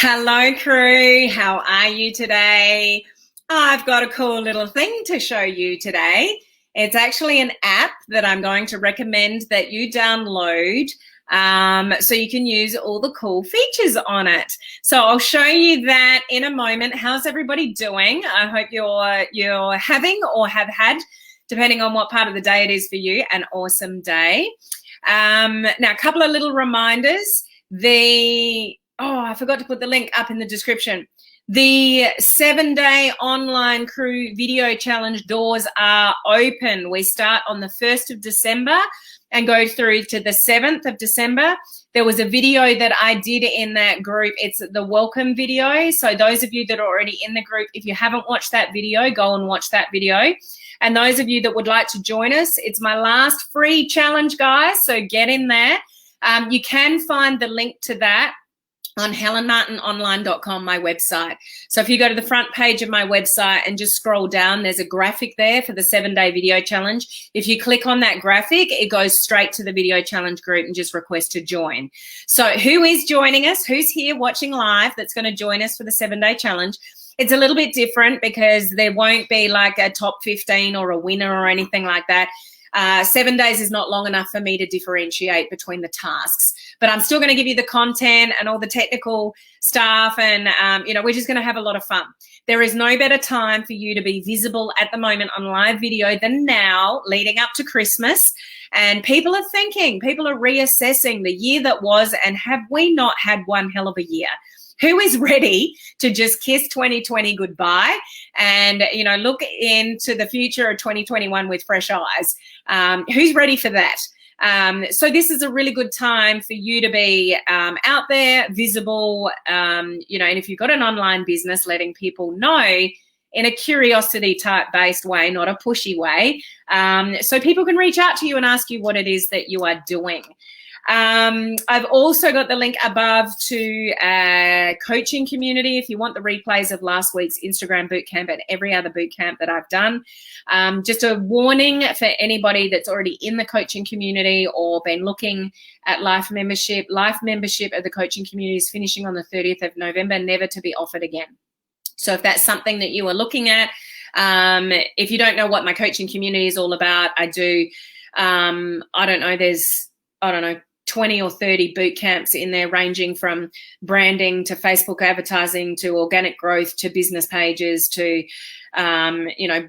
Hello, crew. How are you today? I've got a cool little thing to show you today. It's actually an app that I'm going to recommend that you download so you can use all the cool features on it. So I'll show you that in a moment. How's everybody doing? I hope you're having or have had, depending on what part of the day it is for you, an awesome day. Now, a couple of little reminders. I forgot to put the link up in the description. The 7-day online crew video challenge doors are open. We start on the 1st of December and go through to the 7th of December. There was a video that I did in that group. It's the welcome video. So those of you that are already in the group, if you haven't watched that video, go and watch that video. And those of you that would like to join us, it's my last free challenge, guys. So get in there. You can find the link to that on helenmartinonline.com, my website. So if you go to the front page of my website and just scroll down, there's a graphic there for the 7-day video challenge. If you click on that graphic, it goes straight to the video challenge group and just request to join. So who is joining us? Who's here watching live that's going to join us for the 7-day challenge? It's a little bit different because there won't be like a top 15 or a winner or anything like that. 7 days is not long enough for me to differentiate between the tasks, but I'm still going to give you the content and all the technical stuff, and we're just going to have a lot of fun. There is no better time for you to be visible at the moment on live video than now, leading up to Christmas. And people are reassessing the year that was, and have we not had one hell of a year? Who is ready to just kiss 2020 goodbye and, look into the future of 2021 with fresh eyes? Who's ready for that? So this is a really good time for you to be out there, visible, and if you've got an online business, letting people know in a curiosity type based way, not a pushy way, so people can reach out to you and ask you what it is that you are doing. I've also got the link above to a coaching community if you want the replays of last week's Instagram bootcamp and every other bootcamp that I've done. Just a warning for anybody that's already in the coaching community or been looking at life membership. Life membership of the coaching community is finishing on the 30th of November, never to be offered again. So if that's something that you are looking at, if you don't know what my coaching community is all about, I do, there's 20 or 30 boot camps in there, ranging from branding to Facebook advertising to organic growth to business pages to,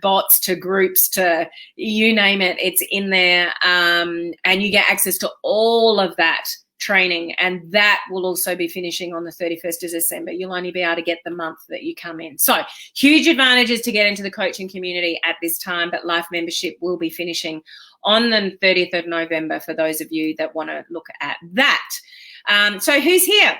bots to groups to you name it, it's in there. And you get access to all of that training, and that will also be finishing on the 31st of December. You'll only be able to get the month that you come in. So huge advantages to get into the coaching community at this time, but life membership will be finishing on the 30th of November for those of you that want to look at that. So who's here?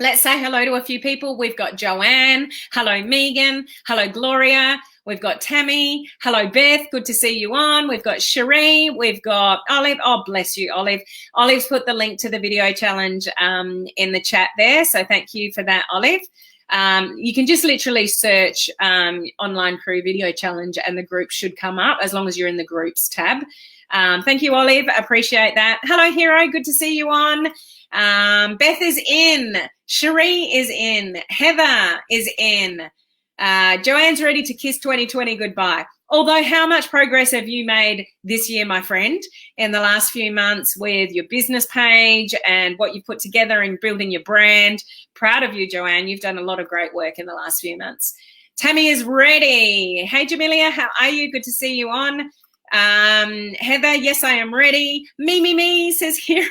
Let's say hello to a few people. We've got Joanne. Hello, Megan. Hello, Gloria. We've got Tammy. Hello, Beth. Good to see you on. We've got Cherie. We've got Olive. Oh, bless you, Olive. Olive's put the link to the video challenge in the chat there. So thank you for that, Olive. You can just literally search online crew video challenge and the group should come up as long as you're in the groups tab. Thank you, Olive. Appreciate that. Hello, Hero. Good to see you on. Beth is in. Cherie is in. Heather is in. Joanne's ready to kiss 2020 goodbye. Although, how much progress have you made this year, my friend, in the last few months with your business page and what you've put together in building your brand? Proud of you, Joanne. You've done a lot of great work in the last few months. Tammy is ready. Hey, Jamelia, how are you? Good to see you on. Heather, yes, I am ready. Me, says Hero.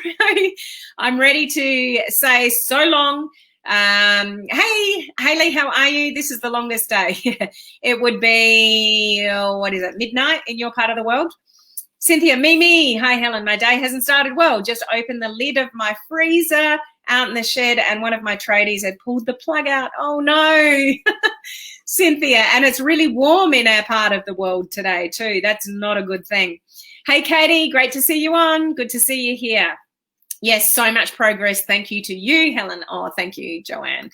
I'm ready to say so long. Hey, Haley, how are you? This is the longest day. It would be, midnight in your part of the world? Cynthia, Mimi, hi, Helen. My day hasn't started well. Just opened the lid of my freezer out in the shed and one of my tradies had pulled the plug out. Oh, no. Cynthia, and it's really warm in our part of the world today too. That's not a good thing. Hey, Katie, great to see you on. Good to see you here. Yes, so much progress. Thank you to you, Helen. Oh, thank you, Joanne.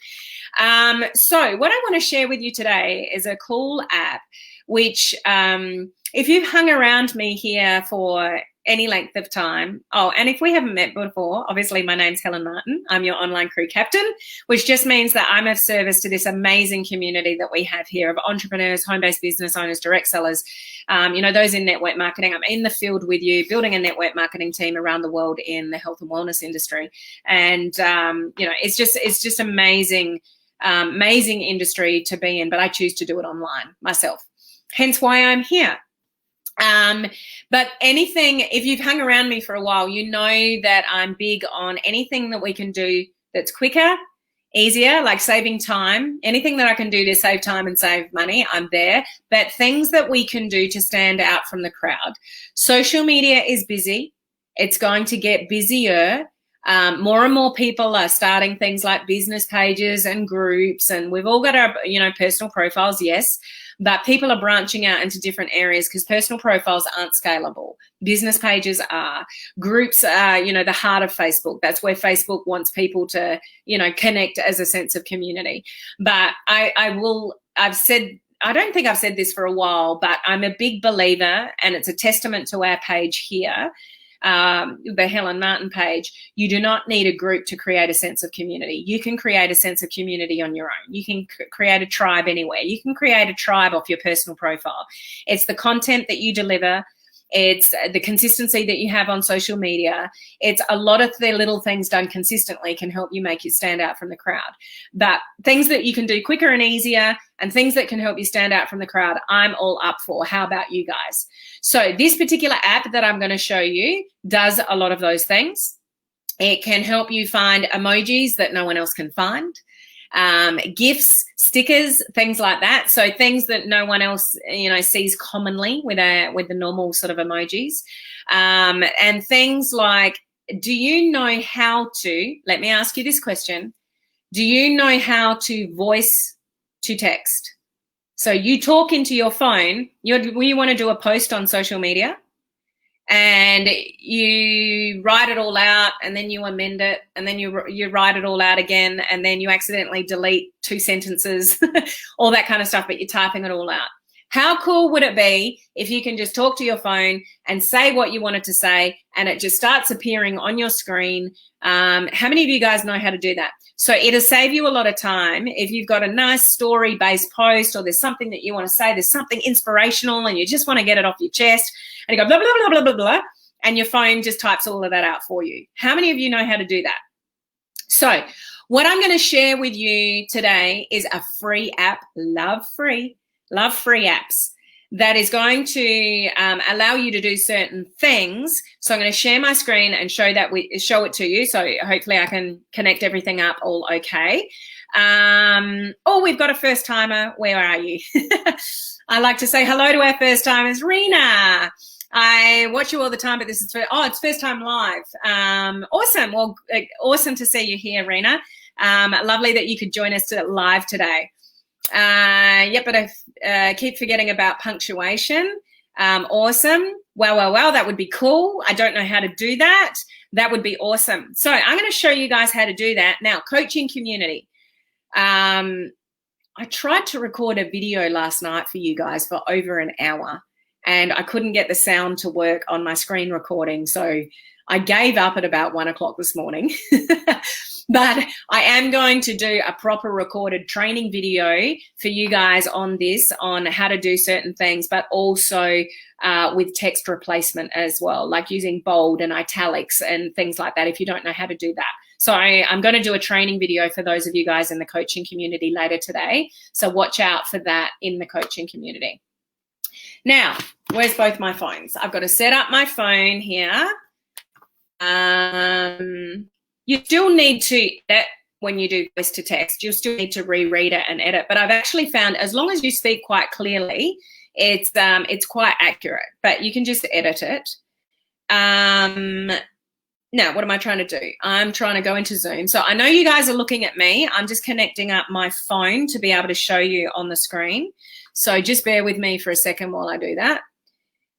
So what I want to share with you today is a cool app, which if you've hung around me here for any length of time. Oh, and if we haven't met before, obviously my name's Helen Martin. I'm your online crew captain, which just means that I'm of service to this amazing community that we have here of entrepreneurs, home-based business owners, direct sellers, those in network marketing. I'm in the field with you, building a network marketing team around the world in the health and wellness industry. And, it's just amazing, amazing industry to be in, but I choose to do it online myself. Hence why I'm here. But anything, if you've hung around me for a while, you know that I'm big on anything that we can do that's quicker, easier, like saving time. Anything that I can do to save time and save money, I'm there. But things that we can do to stand out from the crowd. Social media is busy. It's going to get busier. More and more people are starting things like business pages and groups, and we've all got our, personal profiles, yes, but people are branching out into different areas because personal profiles aren't scalable. Business pages are. Groups are, the heart of Facebook. That's where Facebook wants people to, connect as a sense of community. But I don't think I've said this for a while, but I'm a big believer, and it's a testament to our page here, the Helen Martin page. You do not need a group to create a sense of community. You can create a sense of community on your own. You can create a tribe anywhere. You can create a tribe off your personal profile. It's the content that you deliver. It's the consistency that you have on social media. It's a lot of the little things done consistently can help you make you stand out from the crowd. But things that you can do quicker and easier and things that can help you stand out from the crowd, I'm all up for. How about you guys? So this particular app that I'm going to show you does a lot of those things. It can help you find emojis that no one else can find. GIFs, stickers, things like that. So things that no one else, sees commonly with the normal sort of emojis. And things like, do you know how to, let me ask you this question. Do you know how to voice to text? So you talk into your phone, you want to do a post on social media, and you write it all out, and then you amend it, and then you write it all out again, and then you accidentally delete 2 sentences, all that kind of stuff, but you're typing it all out. How cool would it be if you can just talk to your phone and say what you wanted to say, and it just starts appearing on your screen? How many of you guys know how to do that? So it'll save you a lot of time if you've got a nice story-based post, or there's something that you want to say, there's something inspirational, and you just want to get it off your chest, and you go blah, blah, blah, blah, blah, blah, and your phone just types all of that out for you. How many of you know how to do that? So what I'm going to share with you today is a free app, love free apps, that is going to allow you to do certain things. So I'm going to share my screen and show it to you. So hopefully I can connect everything up all okay. We've got a first timer. Where are you? I like to say hello to our first timers. Rena, I watch you all the time, but this is it's first time live. Awesome. Well, awesome to see you here, Rena. Lovely that you could join us live today. But I keep forgetting about punctuation. Awesome. Wow. That would be cool. I don't know how to do that. That would be awesome. So I'm going to show you guys how to do that. Now, coaching community. I tried to record a video last night for you guys for over an hour, and I couldn't get the sound to work on my screen recording. So I gave up at about 1 o'clock this morning. But I am going to do a proper recorded training video for you guys on how to do certain things, but also with text replacement as well, like using bold and italics and things like that if you don't know how to do that. So I'm going to do a training video for those of you guys in the coaching community later today. So watch out for that in the coaching community. Now, where's both my phones? I've got to set up my phone here. You still need to edit when you do voice to text. You'll still need to reread it and edit. But I've actually found as long as you speak quite clearly, it's quite accurate. But you can just edit it. Now, what am I trying to do? I'm trying to go into Zoom. So I know you guys are looking at me. I'm just connecting up my phone to be able to show you on the screen. So just bear with me for a second while I do that.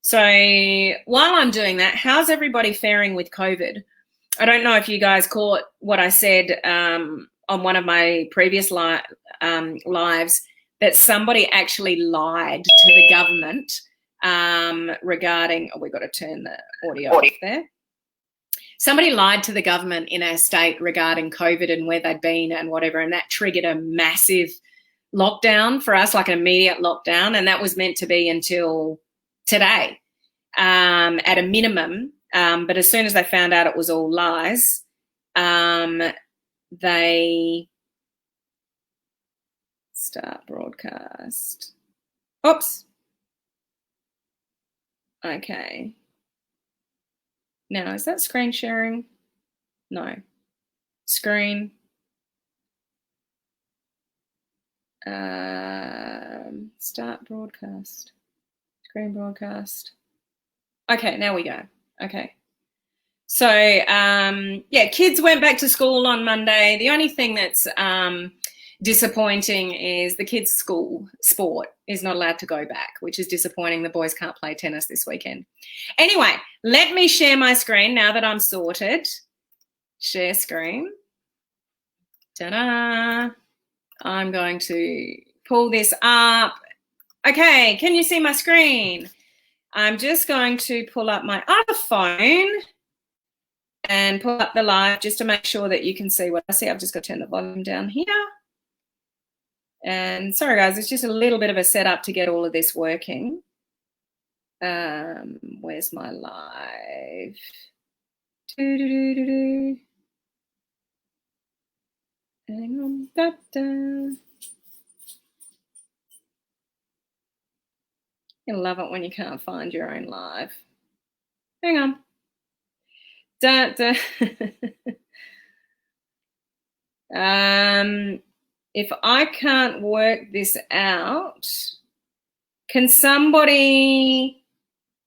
So while I'm doing that, how's everybody faring with COVID? I don't know if you guys caught what I said on one of my previous lives, that somebody actually lied to the government regarding, we've got to turn the audio off there. Somebody lied to the government in our state regarding COVID and where they'd been and whatever, and that triggered a massive lockdown for us, like an immediate lockdown, and that was meant to be until today at a minimum. But as soon as they found out it was all lies, they start broadcast. Oops. Okay. Now, is that screen sharing? No. Screen. Start broadcast. Screen broadcast. Okay, now we go. Okay. So, yeah, kids went back to school on Monday. The only thing that's disappointing is the kids' school sport is not allowed to go back, which is disappointing. The boys can't play tennis this weekend. Anyway, let me share my screen now that I'm sorted. Share screen. Ta-da! I'm going to pull this up. Okay, can you see my screen? I'm just going to pull up my other phone and pull up the live just to make sure that you can see what I see. I've just got to turn the volume down here. And sorry, guys, it's just a little bit of a setup to get all of this working. Where's my live? Hang on. You'll love it when you can't find your own live. Hang on. If I can't work this out, can somebody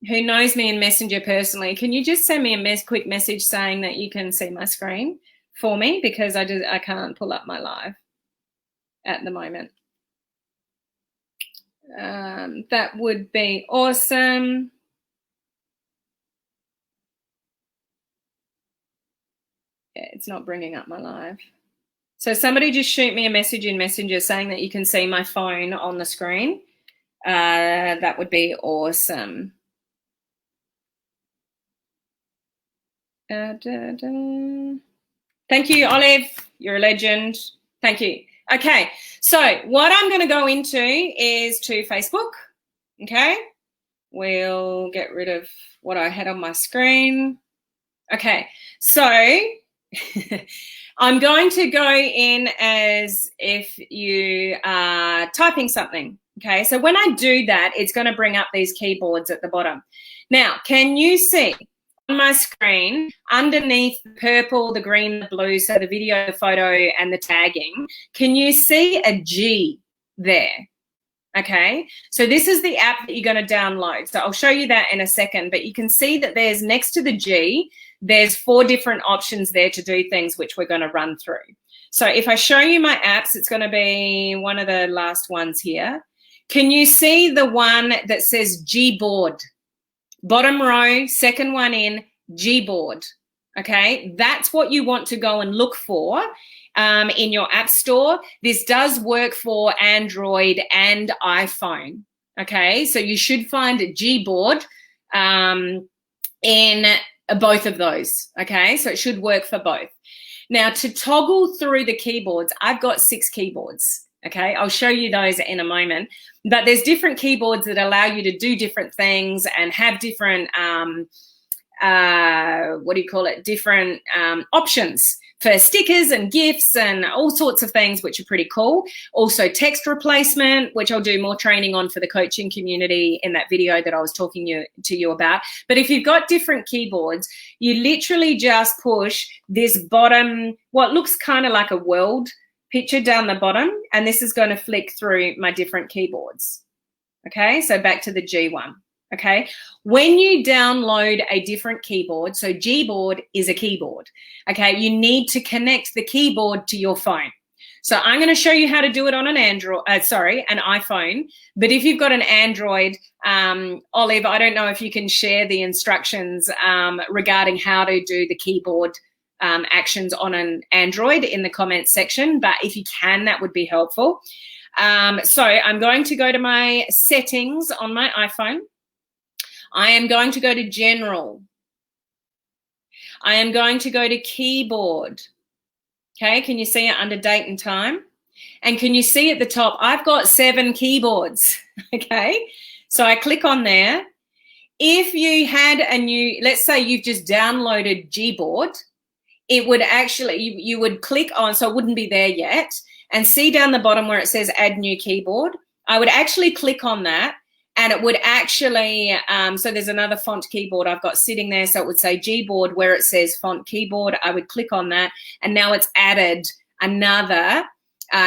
who knows me in Messenger personally, can you just send me a quick message saying that you can see my screen for me, because I can't pull up my live at the moment. That would be awesome. Yeah, it's not bringing up my live. So somebody just shoot me a message in Messenger saying that you can see my phone on the screen. That would be awesome. Thank you, Olive. You're a legend. Thank you. Okay, so what I'm going to go into is to Facebook. Okay, we'll get rid of what I had on my screen. Okay, so I'm going to go in as if you are typing something. Okay, so when I do that, it's going to bring up these keyboards at the bottom. Now, can you see on my screen underneath the purple, the green, the blue, so the video, the photo, and the tagging, can you see a G there? Okay, so this is the app that you're going to download. So I'll show you that in a second, but you can see that there's next to the G, there's 4 different options there to do things, which we're going to run through. So if I show you my apps, it's going to be one of the last ones here. Can you see the one that says Gboard? Bottom row, second one in, Gboard. Okay, that's what you want to go and look for in your app store. This does work for Android and iPhone. Okay, so you should find Gboard in both of those. Okay, so it should work for both. Now, to toggle through the keyboards, I've got 6 keyboards. Okay, I'll show you those in a moment. But there's different keyboards that allow you to do different things and have different, different options for stickers and GIFs and all sorts of things, which are pretty cool. Also text replacement, which I'll do more training on for the coaching community in that video that I was talking to you about. But if you've got different keyboards, you literally just push this bottom, what looks kind of like a world picture down the bottom, and this is going to flick through my different keyboards. Okay, so back to the G one. Okay, when you download a different keyboard, so Gboard is a keyboard. Okay, you need to connect the keyboard to your phone. So I'm going to show you how to do it on an an iPhone. But if you've got an Android, Olive, I don't know if you can share the instructions regarding how to do the keyboard actions on an Android in the comments section, but if you can, that would be helpful. So I'm going to go to my settings on my iPhone. I am going to go to General. I am going to go to Keyboard. Okay, can you see it under Date and Time? And can you see at the top, I've got 7 keyboards, okay? So I click on there. If you had a new, let's say you've just downloaded Gboard, it would actually, you would click on, so it wouldn't be there yet, and see down the bottom where it says Add New Keyboard. I would actually click on that, and it would actually, so there's another font keyboard I've got sitting there, so it would say Gboard where it says Font Keyboard. I would click on that, and now it's added another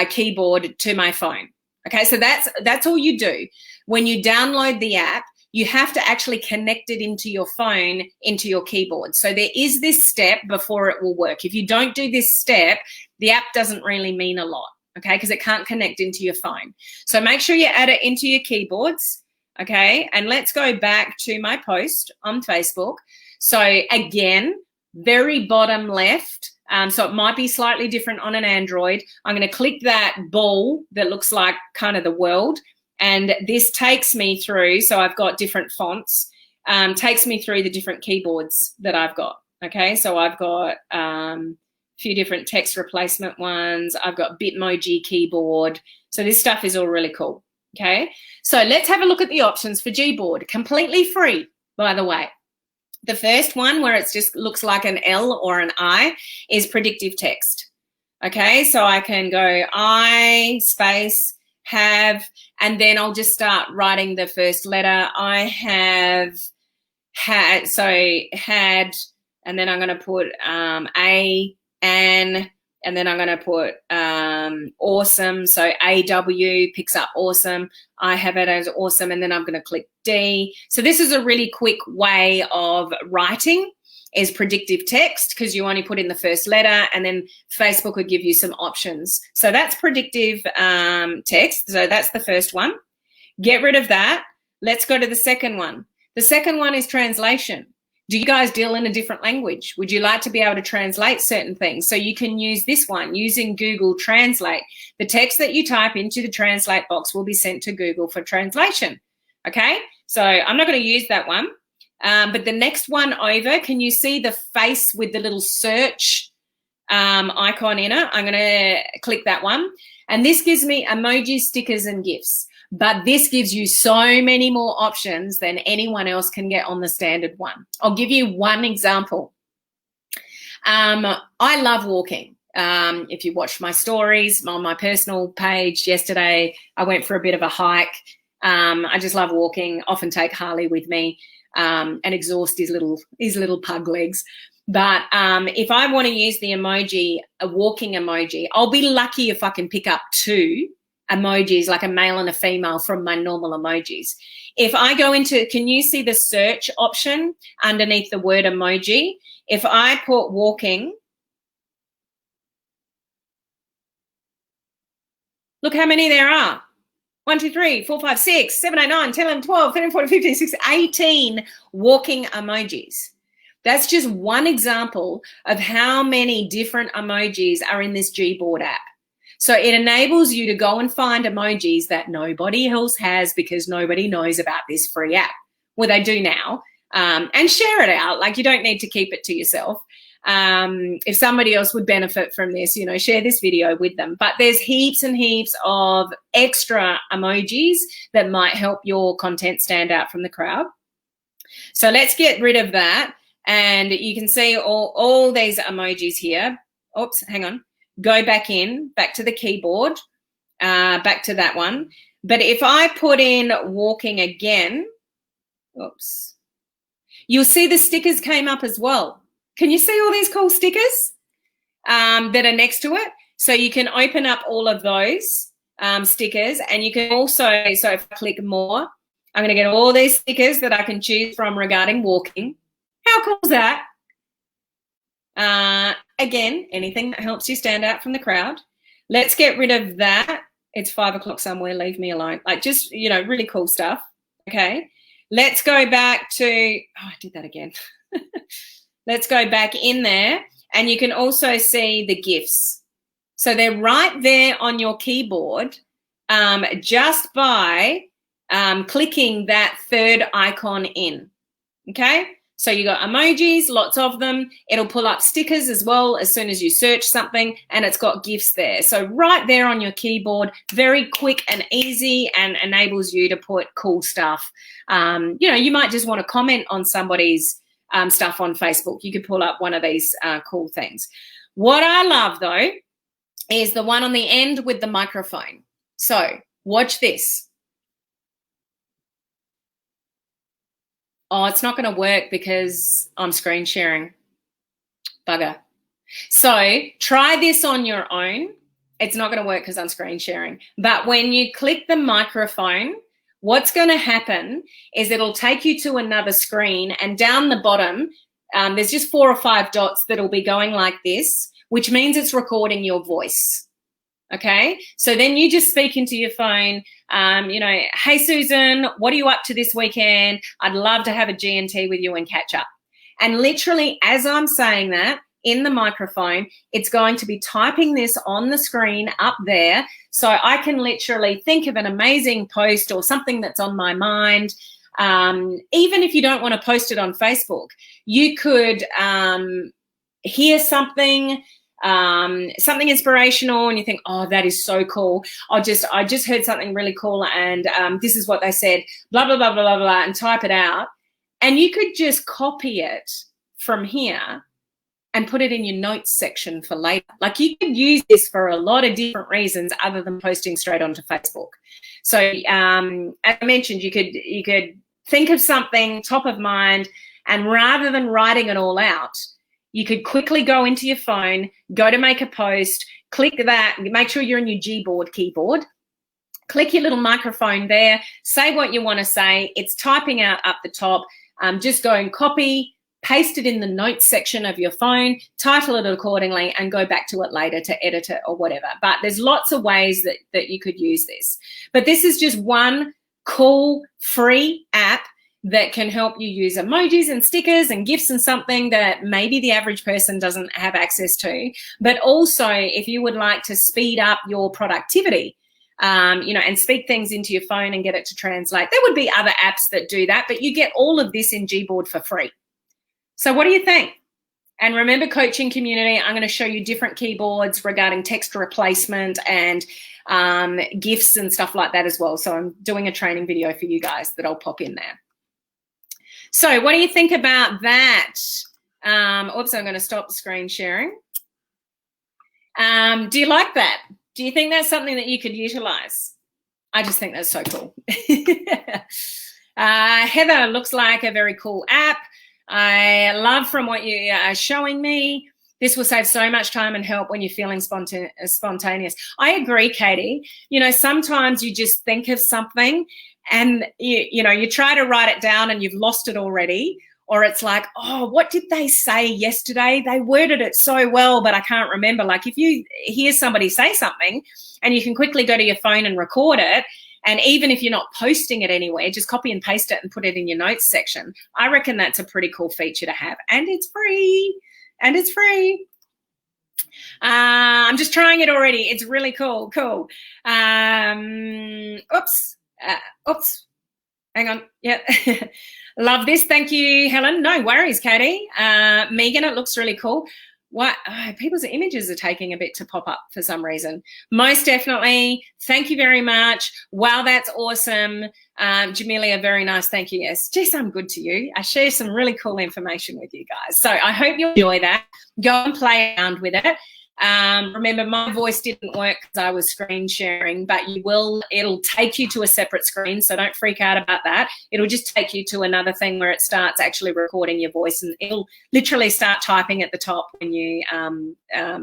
keyboard to my phone. Okay, so that's all you do. When you download the app, you have to actually connect it into your phone, into your keyboard. So there is this step before it will work. If you don't do this step, the app doesn't really mean a lot, okay, because it can't connect into your phone. So make sure you add it into your keyboards, okay? And let's go back to my post on Facebook. So again, very bottom left, so it might be slightly different on an Android. I'm going to click that ball that looks like kind of the world, and this takes me through, so I've got different fonts, takes me through the different keyboards that I've got, okay? So I've got a few different text replacement ones. I've got Bitmoji keyboard. So this stuff is all really cool, okay? So let's have a look at the options for Gboard. Completely free, by the way. The first one, where it just looks like an L or an I, is Predictive Text, okay? So I can go I space have, and then I'll just start writing the first letter. I have had, so had, and then I'm going to put A, an, and then I'm going to put awesome. So AW picks up awesome. I have it as awesome, and then I'm going to click D. So this is a really quick way of writing, is Predictive Text, because you only put in the first letter, and then Facebook would give you some options. So that's Predictive Text. So that's the first one. Get rid of that. Let's go to the second one. The second one is translation. Do you guys deal in a different language? Would you like to be able to translate certain things? So you can use this one using Google Translate. The text that you type into the translate box will be sent to Google for translation. Okay, so I'm not going to use that one. But the next one over, can you see the face with the little search icon in it? I'm going to click that one. And this gives me emojis, stickers, and GIFs. But this gives you so many more options than anyone else can get on the standard one. I'll give you one example. I love walking. If you watched my stories on my personal page yesterday, I went for a bit of a hike. I just love walking, often take Harley with me. And exhaust his little pug legs. But if I want to use the emoji, a walking emoji, I'll be lucky if I can pick up 2 emojis, like a male and a female, from my normal emojis. If I go into, can you see the search option underneath the word emoji? If I put walking, look how many there are. 1, 2, 3, 4, 5, 6, 7, 8, 9, 10, 11, 12, 13, 14, 15, 16, 18 walking emojis. That's just one example of how many different emojis are in this Gboard app. So it enables you to go and find emojis that nobody else has, because nobody knows about this free app. Well, they do now. And share it out. Like, you don't need to keep it to yourself. If somebody else would benefit from this, you know, share this video with them. But there's heaps and heaps of extra emojis that might help your content stand out from the crowd. So let's get rid of that. And you can see all these emojis here. Oops, hang on. Go back to the keyboard, back to that one. But if I put in walking again, oops, you'll see the stickers came up as well. Can you see all these cool stickers that are next to it? So you can open up all of those stickers, and you can also, so if I click more, I'm going to get all these stickers that I can choose from regarding walking. How cool is that? Again, anything that helps you stand out from the crowd. Let's get rid of that. It's 5 o'clock somewhere. Leave me alone. Like, just, you know, really cool stuff. Okay. Let's go back to, oh, I did that again. Let's go back in there, and you can also see the GIFs. So they're right there on your keyboard, just by clicking that third icon in. Okay, so you got emojis, lots of them. It'll pull up stickers as well as soon as you search something, and it's got GIFs there. So right there on your keyboard, very quick and easy, and enables you to put cool stuff. You might just want to comment on somebody's stuff on Facebook. You could pull up one of these cool things. What I love though is the one on the end with the microphone. So watch this. Oh, it's not going to work because I'm screen sharing. Bugger. So try this on your own. It's not going to work because I'm screen sharing. But when you click the microphone, what's going to happen is it'll take you to another screen, and down the bottom, there's just 4 or 5 dots that'll be going like this, which means it's recording your voice. Okay, so then you just speak into your phone, hey, Susan, what are you up to this weekend? I'd love to have a G&T with you and catch up. And literally, as I'm saying that in the microphone, it's going to be typing this on the screen up there. So I can literally think of an amazing post or something that's on my mind. Even if you don't want to post it on Facebook, you could hear something inspirational, and you think, oh, that is so cool. I just heard something really cool, and this is what they said, blah, blah, blah, blah, blah, blah, and type it out. And you could just copy it from here and put it in your notes section for later. Like, you could use this for a lot of different reasons other than posting straight onto Facebook. So as I mentioned, you could think of something top of mind, and rather than writing it all out, you could quickly go into your phone, go to make a post, click that, make sure you're in your Gboard keyboard, click your little microphone there, say what you want to say. It's typing out up the top. Just go and copy, paste it in the notes section of your phone, title it accordingly, and go back to it later to edit it or whatever. But there's lots of ways that you could use this. But this is just one cool free app that can help you use emojis and stickers and GIFs and something that maybe the average person doesn't have access to. But also, if you would like to speed up your productivity, and speak things into your phone and get it to translate, there would be other apps that do that, but you get all of this in Gboard for free. So what do you think? And remember, coaching community, I'm going to show you different keyboards regarding text replacement and GIFs and stuff like that as well. So I'm doing a training video for you guys that I'll pop in there. So what do you think about that? Oops, I'm going to stop screen sharing. Do you like that? Do you think that's something that you could utilize? I just think that's so cool. Heather, looks like a very cool app. I love from what you are showing me. This will save so much time and help when you're feeling spontaneous. I agree, Katie. Sometimes you just think of something and you try to write it down and you've lost it already. Or it's like, oh, what did they say yesterday? They worded it so well, but I can't remember. Like, if you hear somebody say something and you can quickly go to your phone and record it, and even if you're not posting it anywhere, just copy and paste it and put it in your notes section. I reckon that's a pretty cool feature to have. And it's free. I'm just trying it already. It's really cool. Oops. Hang on. Yeah. Love this. Thank you, Helen. No worries, Katie. Megan, it looks really cool. What people's images are taking a bit to pop up for some reason. Most definitely. Thank you very much. Wow, that's awesome. Jamelia, very nice. Thank you. Yes. Jess, I'm good to you. I share some really cool information with you guys. So I hope you enjoy that. Go and play around with it. Remember, my voice didn't work because I was screen sharing, but it'll take you to a separate screen, so don't freak out about that. It'll just take you to another thing where it starts actually recording your voice, and it'll literally start typing at the top when you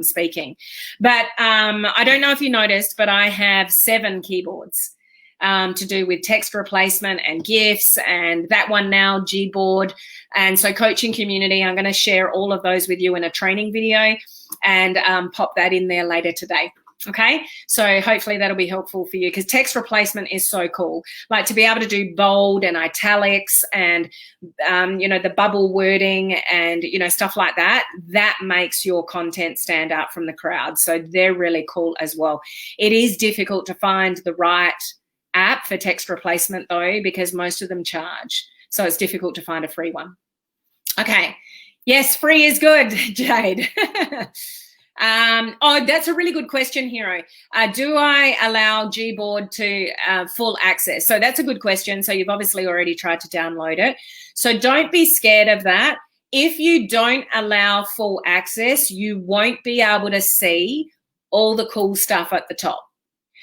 speaking. But I don't know if you noticed, but I have 7 keyboards to do with text replacement and GIFs, and that one now, Gboard. And so coaching community, I'm going to share all of those with you in a training video and pop that in there later today. Okay, so hopefully that'll be helpful for you, because text replacement is so cool. Like, to be able to do bold and italics and the bubble wording and stuff like that, that makes your content stand out from the crowd. So they're really cool as well. It is difficult to find the right app for text replacement though, because most of them charge. So it's difficult to find a free one. Okay. Yes, free is good, Jade. Oh, that's a really good question, Hero. Do I allow Gboard to full access? So that's a good question. So you've obviously already tried to download it. So don't be scared of that. If you don't allow full access, you won't be able to see all the cool stuff at the top.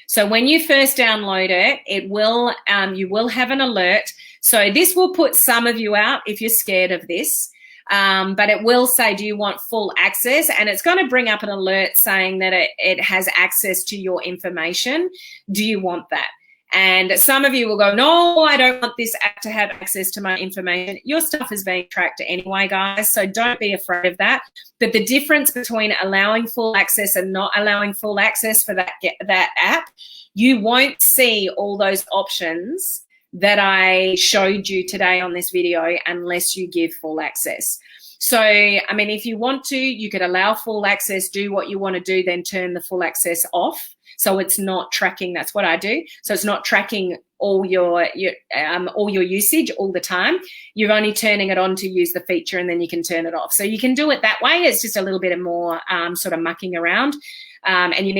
So when you first download it, it will you will have an alert. So this will put some of you out if you're scared of this. But it will say, do you want full access? And it's going to bring up an alert saying that it has access to your information. Do you want that? And some of you will go, no, I don't want this app to have access to my information. Your stuff is being tracked anyway, guys, so don't be afraid of that. But the difference between allowing full access and not allowing full access for that app, you won't see all those options that I showed you today on this video unless you give full access. So, I mean, if you want to, you could allow full access, do what you want to do, then turn the full access off. So it's not tracking. That's what I do. So it's not tracking all your usage all the time. You're only turning it on to use the feature, and then you can turn it off. So you can do it that way. It's just a little bit more sort of mucking around, and you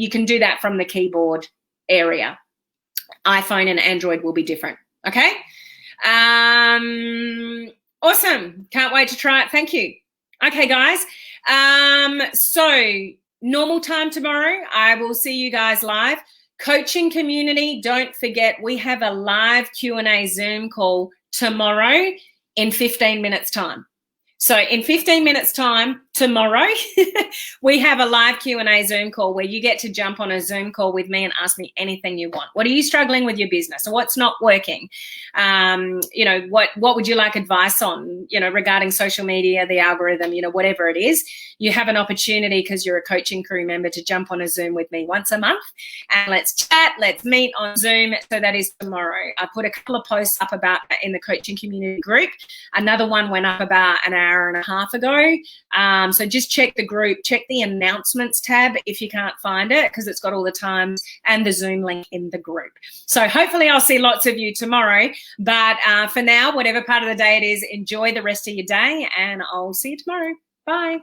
can do that from the keyboard area. iPhone and Android will be different. Okay. Awesome. Can't wait to try it. Thank you. Okay, guys. So normal time tomorrow. I will see you guys live. Coaching community, don't forget we have a live Q&A Zoom call tomorrow in 15 minutes time. So in 15 minutes time tomorrow, we have a live Q&A Zoom call where you get to jump on a Zoom call with me and ask me anything you want. What are you struggling with your business, or what's not working? What would you like advice on, regarding social media, the algorithm, whatever it is. You have an opportunity, because you're a coaching crew member, to jump on a Zoom with me once a month, and let's chat, let's meet on Zoom. So that is tomorrow. I put a couple of posts up about that in the coaching community group. Another one went up about an hour and a half ago. So just check the group, check the announcements tab if you can't find it, because it's got all the times and the Zoom link in the group. So hopefully I'll see lots of you tomorrow. But for now, whatever part of the day it is, enjoy the rest of your day, and I'll see you tomorrow. Bye.